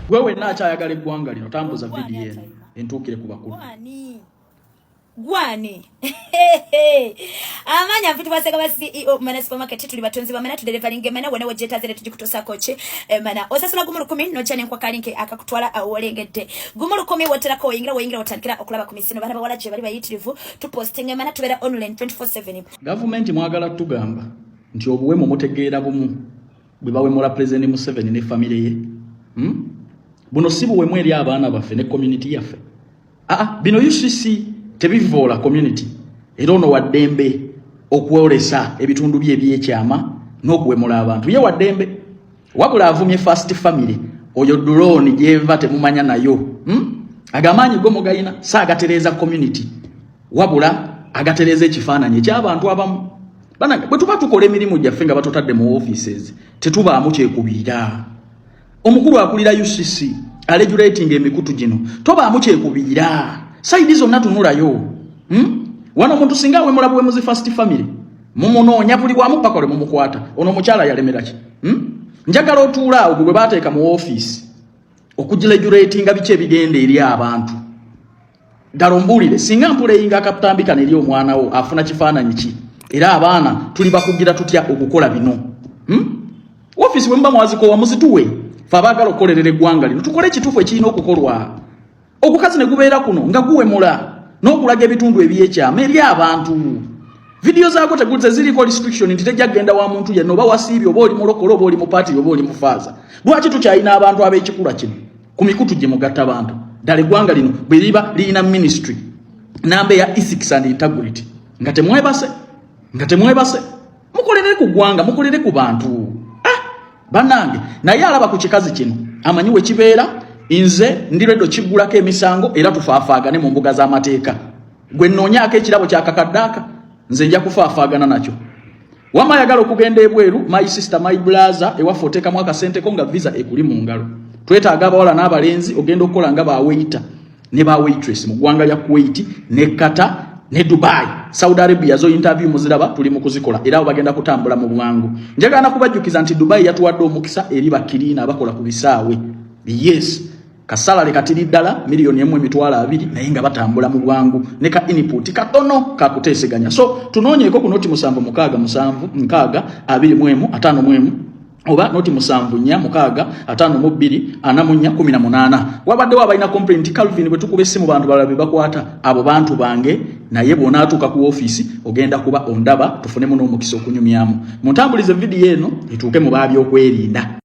Gwewe nakyayagala eggwanga lino tambuza vidiyo eno entuukire ku bakulu. Gwani amanya mfitu basega ba CEO mana supermarket tuli batonzi ba mana tu delivering mana wona wajeta zile tujikutosa koche mana osasula gumuru 10 no chane kwa kalinke akakutwala awolengedde gumuru 10 wotera ko oyingira otandikira okulaba ku misino bana bawala je bali bayitirivu tu posting mana tubera online 24/7. Government mwagala tugamba nti obuwemo mutegeera bumu bwe bawe mula President Museveni ne family ye buno sibu we mweri abaana baffe ne community yaffe bino UCC tebivola community era ono waddembe okwolesa ebitundu bye ebyekyama n'okuwemula abantu ye waddembe wabula avumye first family oyo drone jeva temumanya nayo agamanyi go mugayina saagatereza community wabula agatereza ekifaananyi ky'abantu abamu bana bwe tuba tukola emirimu gyaffe nga batutadde mu offices tetubaamu kyekubiira omukulu akulira UCC regulating emikutu gino tobaamu kyekubiira saidi zonna tunulayo wano omuntu singa wemula bwe muzi first family mumunoonya buli bwamu paka ole mumukwata ono mukyala yalemera ki njagala otuula awo bwe bateeka mu office okugiregulatinga biki ebigenda eri abantu ddala mbuulire singa mpuleyinga akatambika neri omwana wo afuna kifaananyi ki era abaana tuli bakugira tutya okukola bino office bwe mba mwazikowa muzituwe fe abaagala okukolerera eggwanga lino tukole ekituufu ekirina okukolwa okukazi ne gubeera kuno nga guwemula n'okulaga ebitundu ebyekyama eri abantu video zaako tegulize ziriko restriction nti tejja kgenda wa muntu yenna oba wasiibye oba oli mulokole oba oli mu paati oba oli mufaaza lwaki tukyalina abantu ab'ekikula kino ku mikutu gye mugatta abantu ddala eggwanga lino bwe liba lirina ministry namba ya ethics and integrity nga temwebase mukolere ku ggwanga mukolere ku bantu bannange naye alaba ku kikazi kino amanyi we kibeera inze ndiredo kigulako emisango era tufaafaagane mu mbuga z'amateeka gwe nnoonyaako ekirabo kyakakaddaaka nze nja kufaafaagana nakyo wamayagala okugenda ebweru my sister my brother ewaffe oteekamu akasenteko nga visa ekuli mu ngalo twetaaga abawala n'abalenzi ogenda okukola nga baweita ne bawaitress mu ggwanga lya Kuwait ne Qatar ne Dubai Saudi Arabia zo interview muziraba tuli mu kuzikola era bagenda kutambula mu bwangu njagala kubajjukiza nti Dubai yatuwadde omukisa eri bakirina abakola ku bisaawe yes kasala katiri ddala milioni 1.2 naye nga batambula mu bwangu ne ka input katono kakuteeseganya so tunoonyeeko ku noti 7 oba noti 7 wabadde wabalina complaint Calvin bwe tukube essimu bantu balabe bakwata abo bantu bange naye bona atuuka ku office ogenda kuba ondaba tufunemu n'omukisa okunyumyamu muntambulize video eno ituuke mu baabi okwerinda.